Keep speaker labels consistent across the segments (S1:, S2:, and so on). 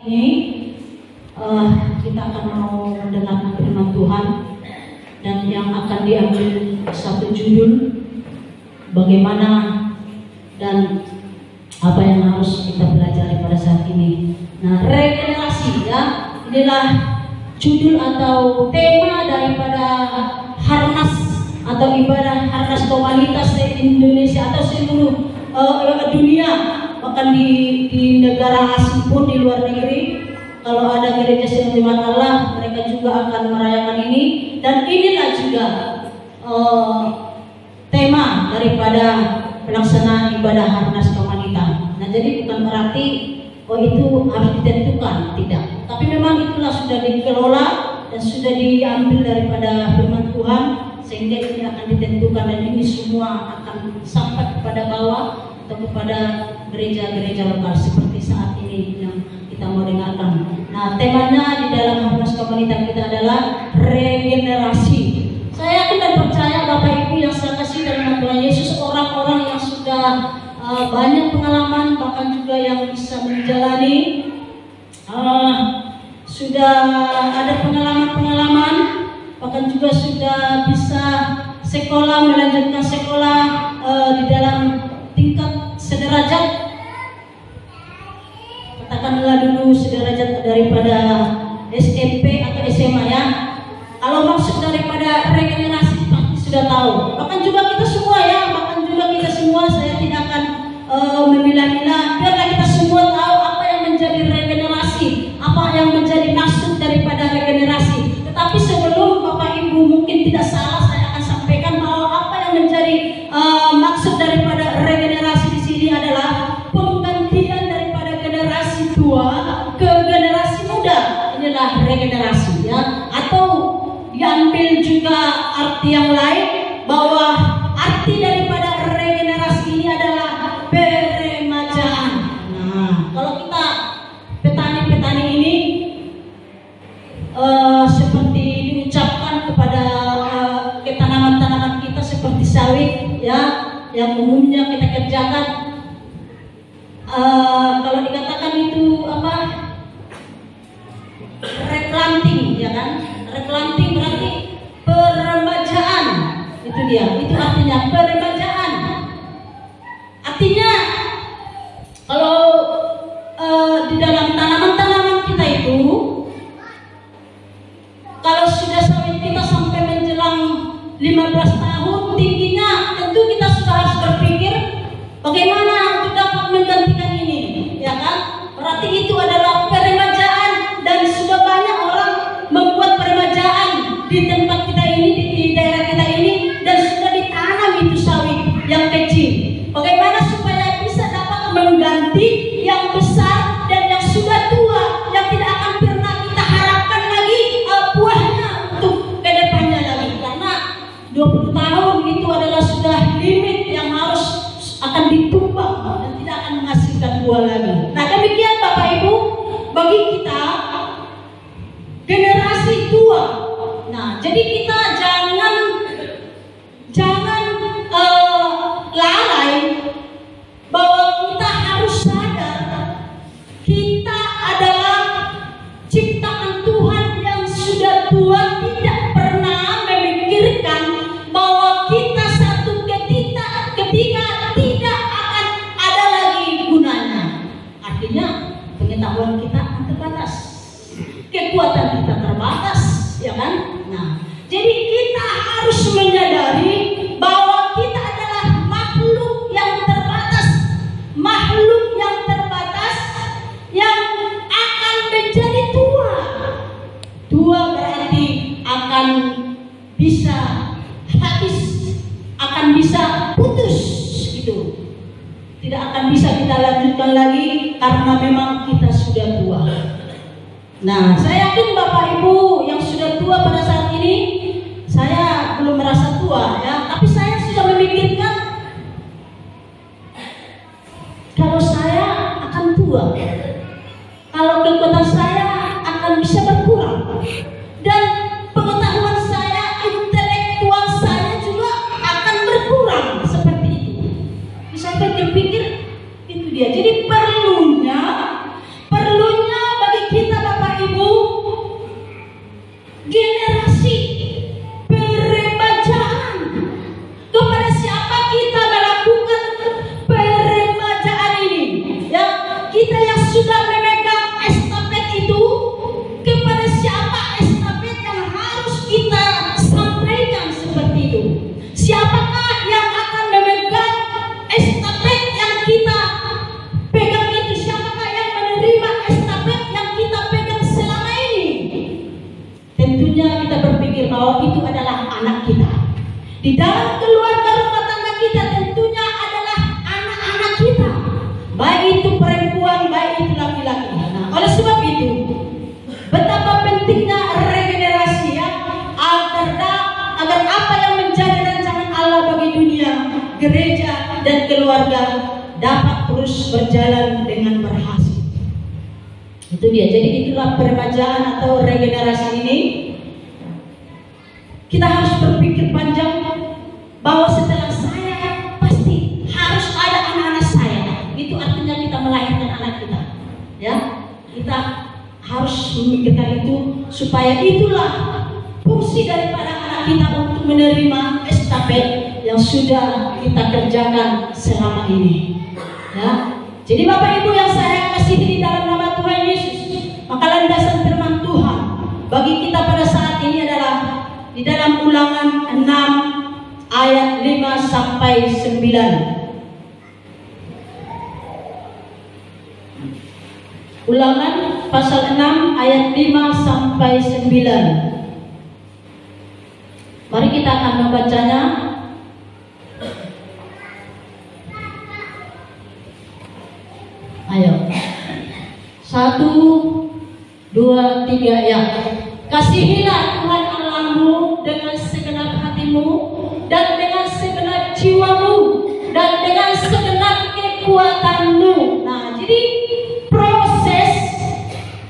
S1: ini kita akan mau mendengar firman Tuhan, dan yang akan diambil satu judul bagaimana dan apa yang harus kita pelajari pada saat ini. Nah, regenerasi, ya, inilah judul atau tema daripada Harnas atau ibadah Harnas komunitas di Indonesia atau seluruh dunia, bahkan di negara asing pun, di luar negeri. Kalau ada gereja Firman Allah, mereka juga akan merayakan ini, dan inilah juga tema daripada pelaksanaan ibadah Harnas Komunitas. Nah, jadi bukan berarti itu harus ditentukan, tidak. Tapi memang itulah sudah dikelola dan sudah diambil daripada firman Tuhan, sehingga ini akan ditentukan, dan ini semua akan sampai kepada bawah atau kepada gereja-gereja lokal seperti saat ini yang kita mau dengarkan. Nah, temanya di dalam Harnas Komunitas kita adalah regenerasi. Saya yakin dan percaya Bapak Ibu yang saya kasih dalam Tuhan Yesus, orang-orang yang sudah banyak pengalaman, bahkan juga yang bisa menjalani, sudah ada pengalaman-pengalaman, bahkan juga sudah bisa sekolah, melanjutkan sekolah di dalam tingkat sederajat, katakanlah dulu sederajat daripada SMP atau SMA, ya. Kalau maksud daripada regenerasi pasti sudah tahu. Bahkan juga kita semua, ya, saya tidak akan memilah-milah. Biarlah kita semua tahu apa yang menjadi regenerasi, apa yang menjadi maksud daripada regenerasi. Tetapi sebelum Bapak Ibu mungkin tidak salah, saya akan sampaikan bahwa apa yang menjadi maksud daripada regenerasi di sini adalah penggantian daripada generasi tua ke generasi muda. Inilah regenerasi, ya. Atau diambil juga arti yang lain, bahwa arti daripada regenerasi ini adalah peremajaan. Nah, kalau kita petani-petani ini seperti diucapkan kepada ke tanaman-tanaman kita seperti sawit, ya, yang umumnya kita kerjakan, kalau dikatakan itu apa? Replanting, ya kan? Replanting berarti peremajaan. Itu dia, itu artinya peremajaan. Artinya kalau di dalam tanaman-tanaman kita itu, kalau sudah sawit kita sampai menjelang 15 tahun tingginya, tentu kita sudah harus berpikir bagaimana untuk dapat menggantikan ini, ya kan? Berarti itu adalah peremajaan, dan sudah banyak orang membuat peremajaan di tempat kita ini, di daerah kita ini, dan sudah ditanam itu sawit yang kecil. Bagaimana supaya bisa dapat mengganti yang besar dan yang sudah tua, yang tidak akan pernah kita harapkan lagi buahnya untuk ke depannya lagi, karena 20 tahun itu adalah sudah limit yang harus akan ditumbang dan tidak akan menghasilkan buah lagi. Nah, demikian Bapak Ibu, bagi kita generasi tua. Nah, jadi kita jangan lalai bahwa kita harus sadar kita adalah ciptaan Tuhan yang sudah tua, tidak pernah memikirkan bahwa kita satu ketika tidak akan ada lagi gunanya. Artinya pengetahuan kita terbatas, kekuatan kita terbatas, ya kan? Nah, jadi kita harus menyadari bahwa kita adalah makhluk yang terbatas yang akan menjadi tua. Tua berarti akan bisa habis, akan bisa putus, gitu. Tidak akan bisa kita lanjutkan lagi karena memang kita sudah tua. Nah, saya yakin Bapak Ibu yang sudah tua pada saat ini, saya belum merasa tua, ya, tapi saya sudah memikirkan kalau saya akan tua, kalau kekuatan saya akan bisa berkurang, dan pengetahuan saya, intelektual saya juga akan berkurang seperti itu. Bisa pikir-pikir itu dia. Jadi perlunya bagi Di dalam keluarga rumah tangga kita tentunya adalah anak-anak kita, baik itu perempuan, baik itu laki-laki. Nah, oleh sebab itu, betapa pentingnya regenerasi ya, agar apa yang menjadi rancangan Allah bagi dunia, gereja dan keluarga dapat terus berjalan dengan berhasil. Itu dia. Jadi itulah peremajaan atau regenerasi ini. Kita harus berpikir panjang bahwa setelah saya pasti harus ada anak-anak saya. Itu artinya kita melahirkan anak kita. Ya, kita harus memikirkan itu supaya itulah fungsi daripada anak kita untuk menerima estafet yang sudah kita kerjakan selama ini. Ya, jadi Bapak Ibu yang saya kasihi di dalam nama Tuhan Yesus, maka landasan firman Tuhan bagi kita pada saat ini adalah di dalam Ulangan 6 ayat 5 sampai 9. Ulangan pasal 6 ayat 5 sampai 9. Mari kita akan membacanya. Ayo. 1, 2, 3 ya. Kasihilah Tuhan Allahmu dengan segenap hatimu dan dengan segenap jiwamu dan dengan segenap kekuatanmu. Nah, jadi proses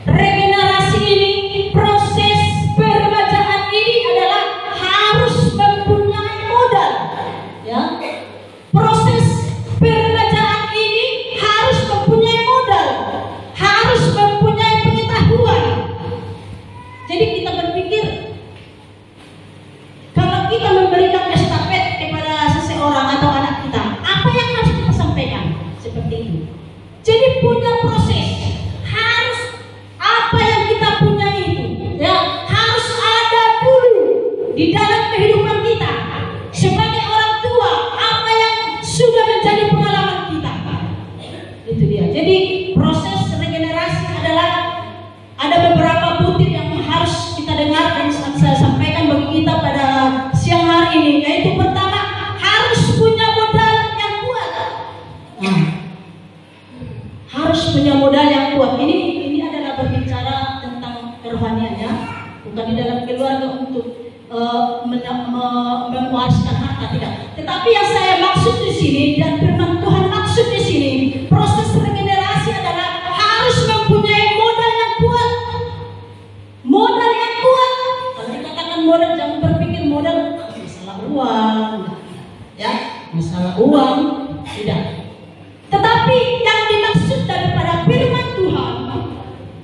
S1: regenerasi ini, proses peremajaan ini adalah harus mempunyai modal. Ya, proses peremajaan ini harus mempunyai modal, harus mempunyai pengetahuan. Jadi kita berpikir, kalau kita memberikan estafet kepada seseorang atau anak kita, apa yang harus kita sampaikan? Seperti itu. Jadi punya proses, harus apa yang kita punya itu, ya harus ada dulu di dalam kehidupan kita sebagai orang tua, apa yang sudah menjadi pengalaman kita. Itu dia. Jadi proses regenerasi adalah ada beberapa butir yang harus kita dengar dan saya sampaikan bagi kita pada siang hari ini, yaitu pertama, harus punya modal yang kuat. Nah, harus punya modal yang kuat. Ini adalah berbicara tentang kerohaniannya, bukan di dalam keluarga untuk memuaskan harta, tidak. Tetapi yang saya maksud di sini dan firman Tuhan maksud di sini, proses regenerasi adalah harus mempunyai modal yang kuat. Modal yang kuat. Kalau dikatakan modal, jangan berpikir modal masalah uang, ya, masalah uang, tidak. Tetapi yang dimaksud daripada firman Tuhan,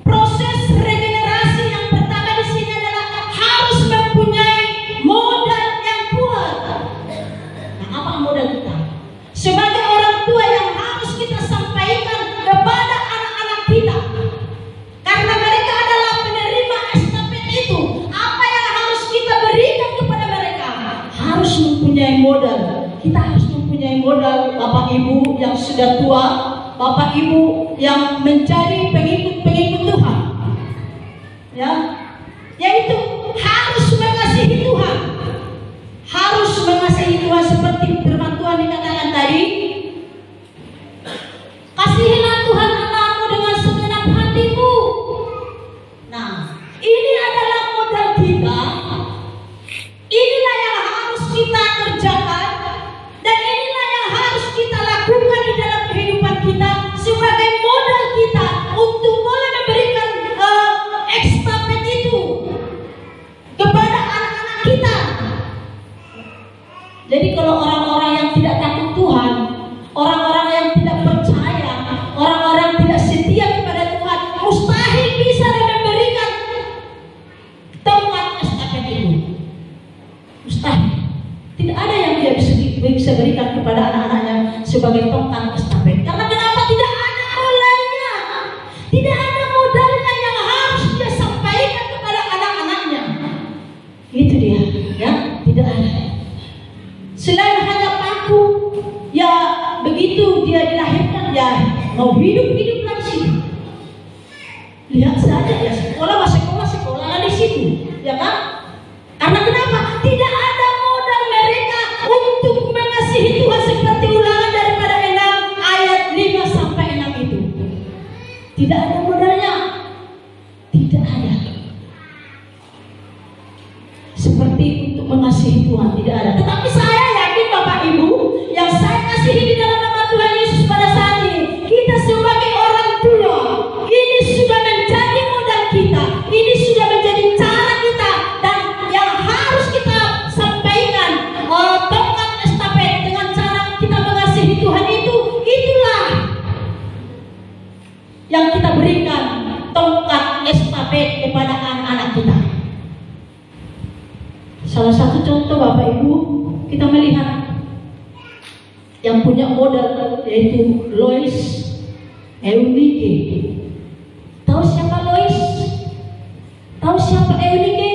S1: proses regenerasi yang pertama di sini adalah harus mempunyai modal yang kuat. Nah, apa modal kita? Sebagai orang tua yang harus kita sampaikan kepada anak-anak kita, karena mereka adalah penerima estafet itu. Apa yang harus kita berikan kepada mereka? Harus mempunyai modal. Kita harus mempunyai modal, Bapak Ibu yang sudah tua, Bapak Ibu yang menjadi pengikut Tuhan, ya, yaitu harus mengasihi Tuhan, harus mengasihi Tuhan seperti firman Tuhan dikatakan tadi. Kasihilah Tuhan Allahmu dengan segenap hatimu. Nah, ini adalah modal kita. Inilah yang harus kita kerjakan dan inilah yang harus kita lakukan di dalam kehidupan kita sebagai modal kita untuk boleh memberikan estafet itu kepada anak-anak kita. Jadi kalau orang-orang yang tidak takut Tuhan, orang-orang yang tidak percaya, orang-orang yang tidak setia kepada Tuhan, mustahil bisa memberikan tongkat estafet itu. Mustahil. Tidak ada yang dia bisa berikan kepada anak-anaknya sebagai tongkat estafet. Karena kenapa? Tidak ada modalnya. Tidak ada modalnya yang harus dia sampaikan kepada anak-anaknya. Itu dia, ya, tidak ada. Selain hanya paku, ya begitu dia dilahirkan, ya mau hidup lagi. Lihat saja ya, sekolah di situ, ya kan? Karena kenapa? Tidak ada modal mereka mengasihi Tuhan, tidak ada. Tetapi saya yakin Bapak Ibu, yang saya kasihi di dalam nama Tuhan Yesus pada saat ini, kita sebagai orang tua, ini sudah menjadi modal kita, ini sudah menjadi cara kita, dan yang harus kita sampaikan tongkat estafet dengan cara kita mengasihi Tuhan itulah yang kita berikan tongkat estafet kepada anak-anak kita. Salah satu contoh Bapak Ibu, kita melihat yang punya modal yaitu Lois Eunike. Tahu siapa Lois? Tahu siapa Eunike?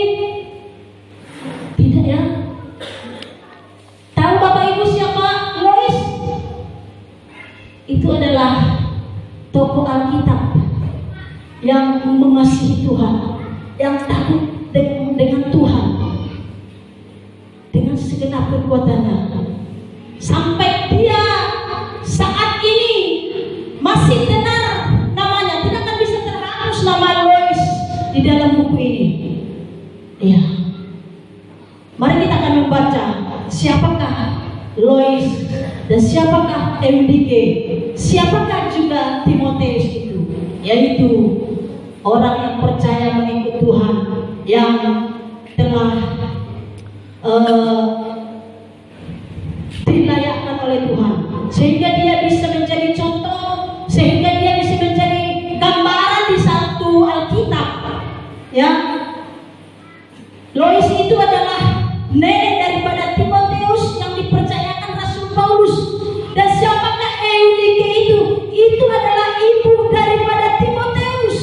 S1: Tidak ya? Tahu Bapak Ibu siapa Lois? Itu adalah tokoh Alkitab yang mengasihi Tuhan, yang takut dengan Tuhan, dengan segenap kekuatannya, sampai dia saat ini masih tenar namanya, tidak akan bisa terhapus nama Lois di dalam buku ini. Ya, mari kita akan membaca siapakah Lois dan siapakah Eunike, siapakah juga Timotius itu, yaitu orang yang percaya mengikut Tuhan, yang telah dilayakkan oleh Tuhan, sehingga dia bisa menjadi contoh, sehingga dia bisa menjadi gambaran di satu Alkitab. Ya, Lois itu adalah nenek daripada Timotius yang dipercayakan Rasul Paulus. Dan siapakah Eunike itu? Itu adalah ibu daripada Timotius.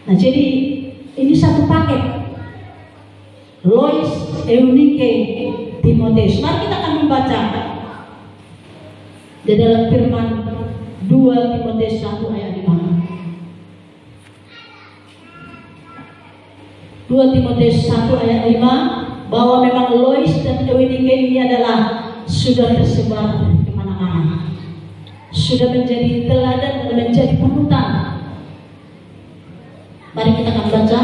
S1: Nah, jadi ini satu paket. Lois, Eunike, Timotius. Mari kita akan membaca di dalam firman 2 Timotius 1 ayat 5. 2 Timotius 1 ayat 5, bahwa memang Lois dan Eunike ini adalah sudah tersebar kemana-mana, sudah menjadi teladan dan menjadi panutan. Mari kita akan baca.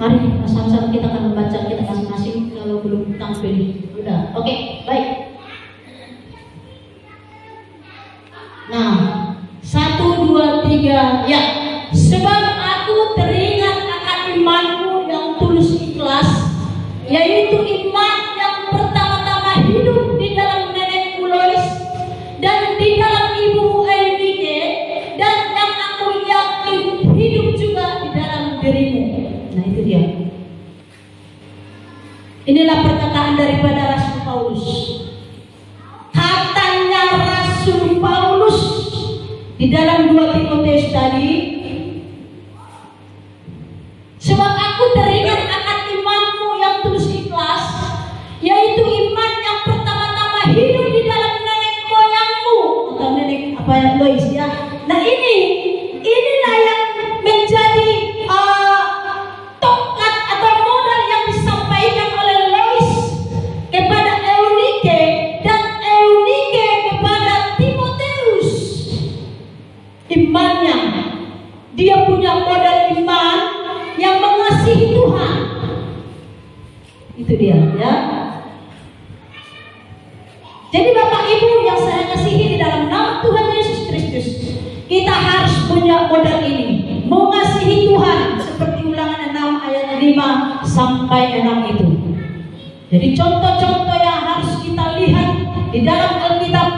S1: Mari sama-sama kita akan membaca, kita masing-masing kalau belum tampil. Udah, oke, baik. Nah, 1, 2, 3, ya. Sebab aku teringat akan imanmu yang tulus ikhlas, yaitu iman yang pertama-tama hidup di dalam nenekmu Lois dan di dalam ibumu Eunike, dan yang aku yakin hidup juga di dalam dirimu. Nah, itu dia. Inilah perkataan daripada Rasul Paulus. Katanya Rasul Paulus di dalam 2 Timotius tadi, sebab aku teringat akan imanmu yang tulus ikhlas, yaitu iman yang pertama-tama hidup di dalam nenek moyangmu, atau nenek Lois ya. Nah, inilah yang menjadi tongkat atau modal yang disampaikan oleh Lois kepada Eunike dan Eunike kepada Timotius. Imannya, dia punya modal iman yang mengasihi Tuhan. Itu dia ya. Jadi Bapak Ibu yang saya kasihi di dalam nama Tuhan Yesus Kristus, kita harus punya modal ini, mengasihi Tuhan, seperti Ulangan 6 ayat 5 sampai 6 itu. Jadi contoh-contoh yang harus kita lihat di dalam Alkitab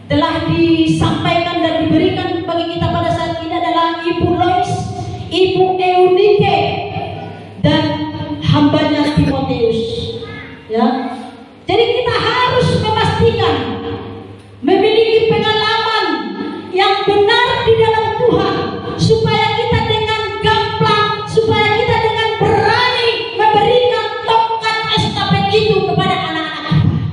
S1: telah disampaikan dan diberikan bagi kita pada saat ini adalah Ibu Lois, Ibu Eunike, dan hambanya Timotius. Ya. Jadi kita harus memastikan memiliki pengalaman yang benar di dalam Tuhan, supaya kita dengan gamblang, supaya kita dengan berani memberikan tongkat estafet itu kepada anak-anak kita.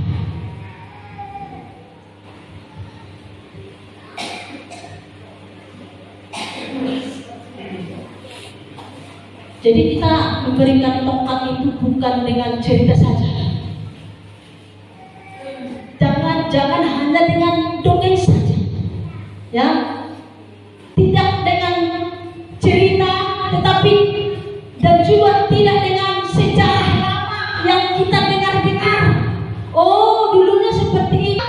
S1: Jadi kita memberikan tongkat itu bukan dengan cerita saja, jangan hanya dengan dongeng saja, ya, tidak dengan cerita, tetapi dan juga tidak dengan sejarah lama yang kita dengar-dengar. Oh, dulunya seperti ini,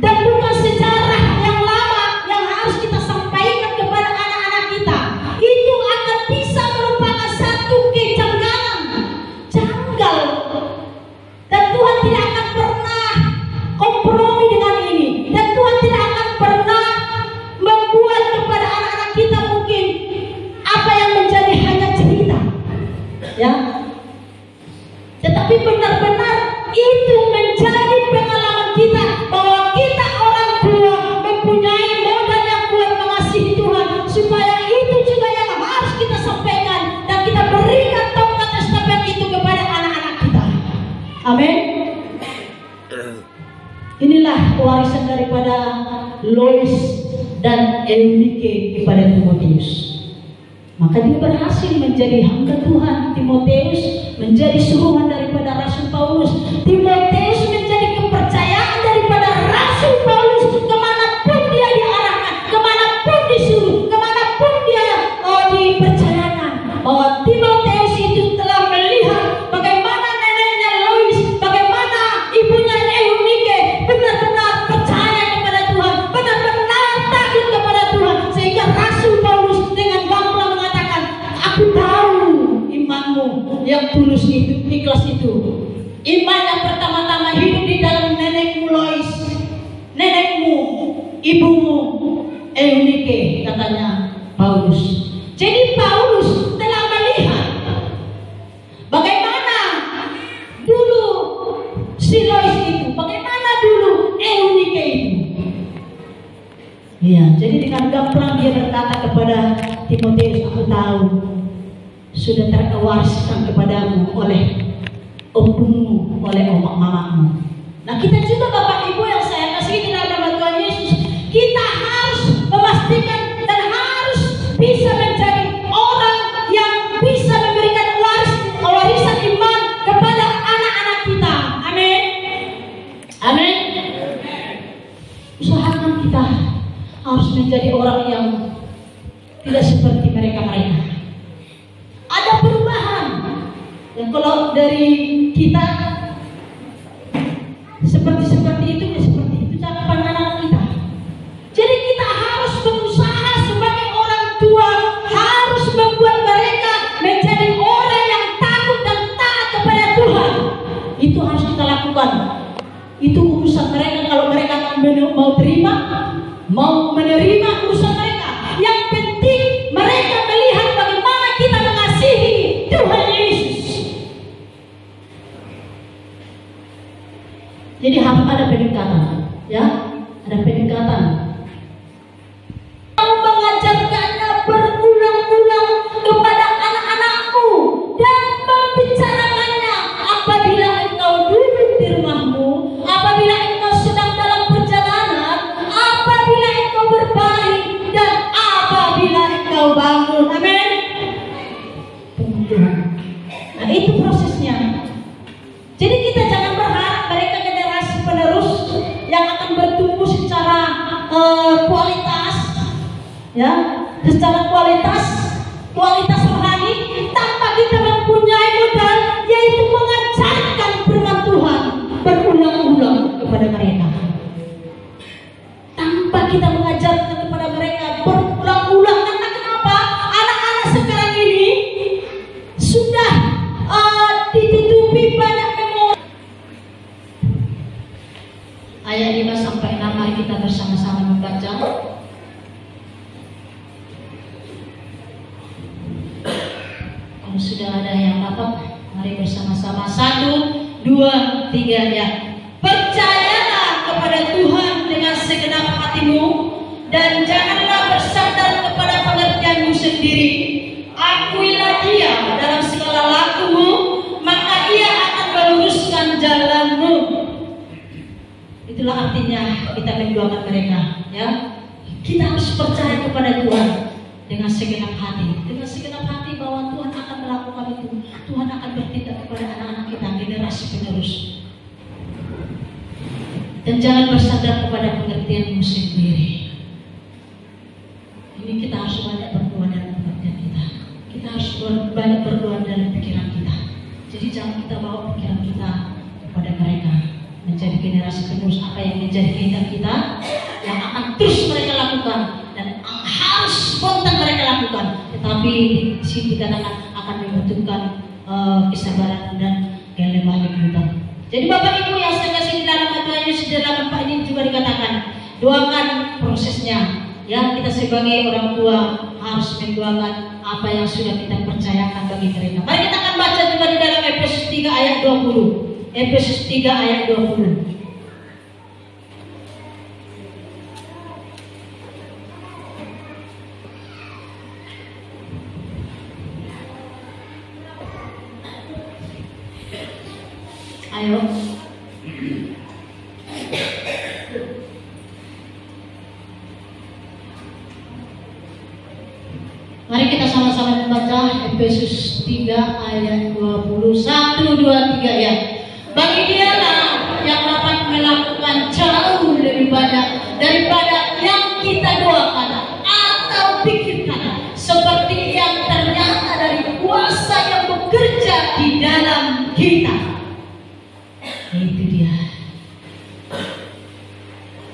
S1: dan bukan sejarah yang lama yang harus kita sampaikan kepada anak-anak kita. Itu akan bisa merupakan satu kejanggalan, janggal, dan Tuhan tidak akan pernah kompromi dengan ini, dan Tuhan tidak akan pernah membuat kepada anak-anak kita mungkin apa yang menjadi hanya cerita, ya, tetapi benar-benar itu menjadi pengalaman kita bahwa kita orang tua mempunyai modal yang kuat mengasihi Tuhan, supaya itu juga yang harus kita sampaikan dan kita berikan tongkat estafet itu kepada anak-anak kita. Amin. Inilah warisan daripada Lois dan Eunike kepada Timotius. Maka dia berhasil menjadi hamba Tuhan. Timotius menjadi suruhan daripada Rasul Paulus. Timotius menjadi kepercayaan daripada Rasul Paulus. Kemanapun dia diarahkan, kemanapun disuruh, kemanapun dia dipercayakan, bahwa Timotius itu telah melihat bagaimana neneknya Lois, bagaimana ibunya Eunike benar-benar percaya kepada Tuhan, benar-benar takut kepada Tuhan, sehingga Rasul Paulus dengan bangga mengatakan, aku tahu imanmu yang tulus itu, ikhlas itu. Iman yang pertama-tama hidup di dalam nenekmu Lois, nenekmu, ibumu Eunike, katanya Paulus. Jadi Paulus telah melihat bagaimana dulu si Lois itu, bagaimana dulu Eunike itu. Iya, jadi dengan gamblang dia berkata kepada Timotius, aku tahu sudah terwariskan kepadamu oleh ommu, oleh omak mamamu. Nah, kita juga Bapak Ibu yang saya kasih di dalam nama Tuhan Yesus, kita harus memastikan dan harus bisa menjadi orang yang bisa memberikan warisan iman kepada anak-anak kita. Amin. Amin. Usahakan kita harus menjadi orang yang tidak seperti mereka-mereka. Ada perubahan. Dan kalau dari kita seperti itu, ya seperti itu cakapan anak kita. Jadi kita harus berusaha sebagai orang tua, harus membuat mereka menjadi orang yang takut dan taat kepada Tuhan. Itu harus kita lakukan. Itu urusan mereka. Kalau mereka mau terima, mau menerima, urusan mereka. Yang penting mereka melihat bagaimana kita mengasihi Tuhan Yesus. Jadi harus ada peningkatan, ya, ada peningkatan. Mau mengajarkannya berulang-ulang kepada anak-anakmu dan membicarakannya apabila engkau duduk di rumahmu, apabila engkau sedang dalam perjalanan, apabila engkau berbaring, dan apabila engkau bangun. Amin. Nah, itu prosesnya. Jadi kita jangan berharap mereka generasi penerus yang akan bertumbuh secara kualitas, ya, secara kualitas rohani, tanpa kita mempunyai modal, yaitu mengajarkan firman Tuhan berulang-ulang kepada mereka. Tanpa kita mengajarkan kepada mereka berulang-ulang, karena kenapa? Anak-anak sekarang ini sudah ditutupi banyak memori. Ayat 5 sampai 6, mari kita bersama-sama membaca. Kalau sudah ada yang dapat, mari bersama-sama. 1, 2, 3, ya. Percayalah kepada Tuhan dengan segenap hatimu, dan janganlah bersandar kepada pengertianmu sendiri. Akuilah Dia dalam segala lakumu, maka Ia akan meluruskan jalanmu. Itulah artinya kita mendoakan mereka, ya. Kita harus percaya kepada Tuhan dengan segenap hati, bahwa Tuhan akan melakukan itu. Tuhan akan bertindak kepada anak-anak kita, generasi penerus. Dan dan jangan bersandar kepada pengertianmu sendiri. Ini kita harus banyak berdoa dalam pengertian kita. Kita harus banyak berdoa dalam pikiran kita. Jadi jangan kita bawa pikiran kita kepada mereka, menjadi generasi penerus apa yang menjadi kehendak kita, yang akan terus mereka lakukan dan harus spontan mereka lakukan. Tetapi di sini dikatakan akan membutuhkan kesabaran dan kelemah lembut. Jadi Bapak Ibu yang saya kasih di dalam Tuhan Yesus, di dalam Pak ini juga dikatakan doakan prosesnya. Ya, kita sebagai orang tua harus mendoakan apa yang sudah kita percayakan bagi mereka. Mari kita akan baca juga di dalam Efesus 3 ayat 20. Efesus 3 ayat 20. Ayo. Mari kita sama-sama membaca Efesus 3 ayat 20. 1, 2, 3 ya. Bagi dialah yang dapat melakukan jauh lebih banyak daripada yang kita doakan atau pikirkan, seperti yang ternyata dari kuasa yang bekerja di dalam kita. Itu dia.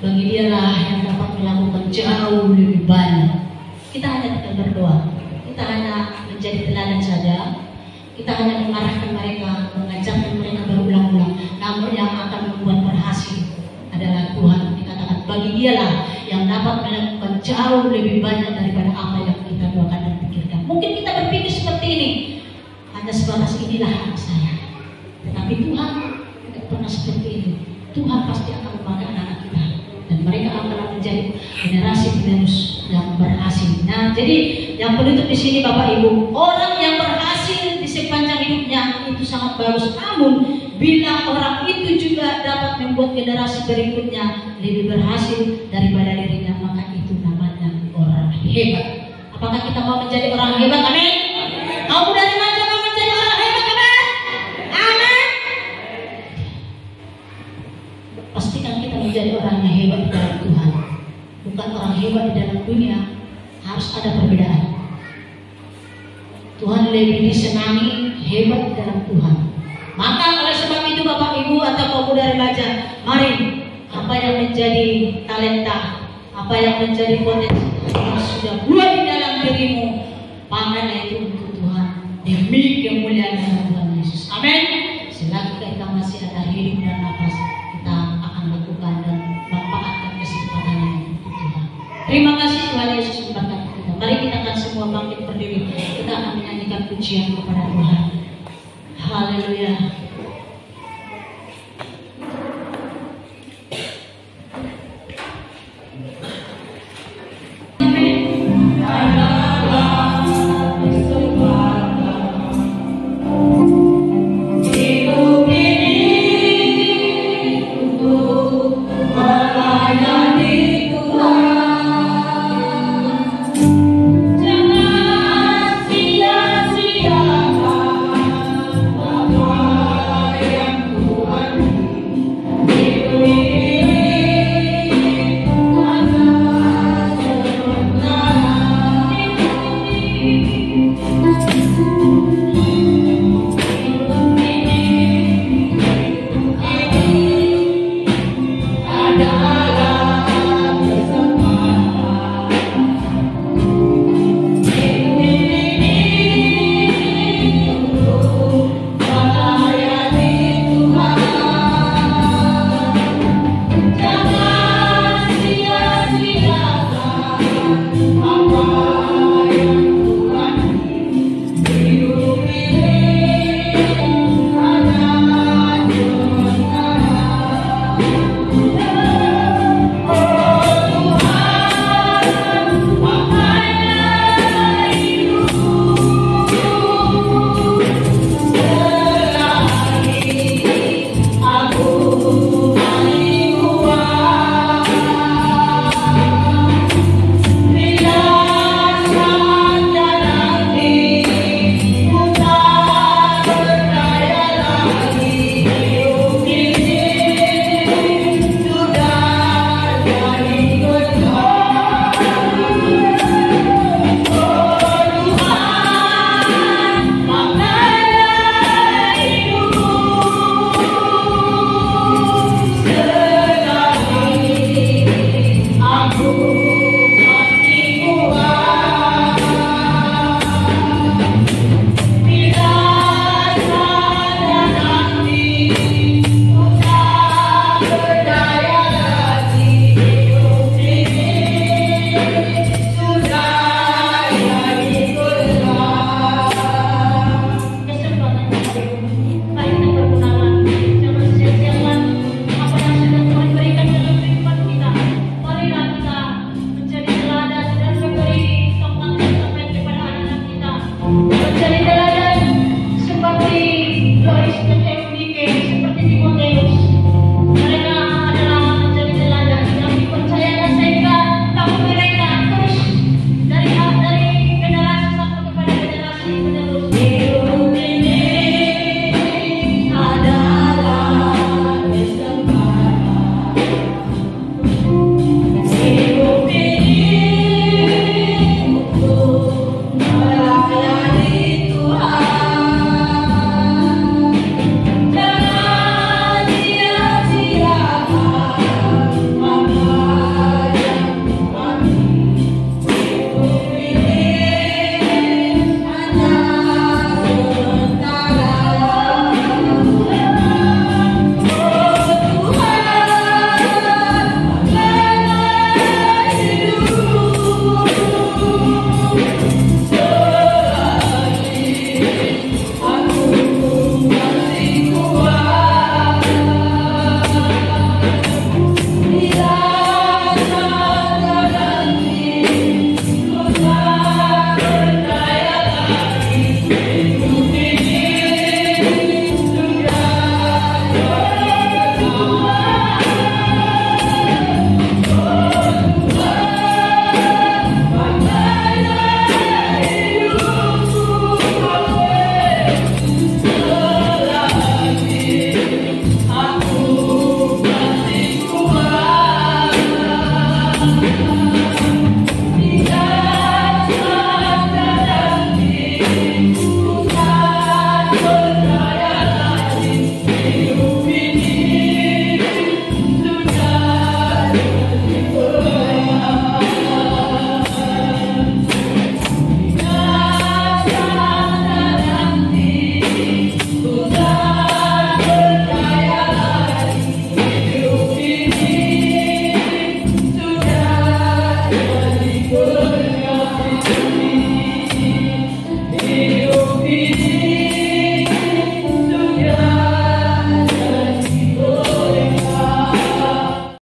S1: Bagi dialah yang dapat melakukan jauh lebih banyak. Kita hanya tinggal berdoa. Kita hanya menjadi teladan saja. Kita hanya mengarahkan mereka, mengajarkan mereka berulang-ulang. Namun yang akan membuat berhasil adalah Tuhan. Dikatakan bagi dialah yang dapat melakukan jauh lebih banyak daripada apa yang kita doakan dan pikirkan. Mungkin kita berpikir seperti ini, hanya sebatas inilah anak saya. Tetapi Tuhan tidak pernah seperti itu. Tuhan pasti akan memakai anak kita, dan mereka akan menjadi generasi penerus yang berhasil. Nah, jadi yang penutup di sini Bapak Ibu, orang yang berhasil di sepanjang hidupnya itu sangat bagus. Namun bila orang itu juga dapat membuat generasi berikutnya lebih berhasil daripada dirinya, maka itu namanya orang hebat. Apakah kita mau menjadi orang hebat? Amin. Mau dari mana mau menjadi orang hebat? Amin. Amin. Pastikan kita menjadi orang yang hebat di dalam Tuhan, bukan orang hebat di dalam dunia. Harus ada perbedaan. Tuhan lebih disenangi hebat di dalam Tuhan. Maka oleh sebab itu Bapak Ibu atau pemuda remaja, mari apa yang menjadi talenta, apa yang menjadi potensi yang sudah buat di dalam dirimu, panganlah itu untuk Tuhan demi kemuliaan nama Tuhan Yesus. Amin. Selagi kita masih ada hidup dan nafas, kita akan lakukan dan manfaatkan kesempatan ini untuk Tuhan. Terima kasih Tuhan Yesus memberkati kita. Mari kita akan semua bangkit berdiri. Kita akan menyanyikan pujian kepada Tuhan. Haleluya.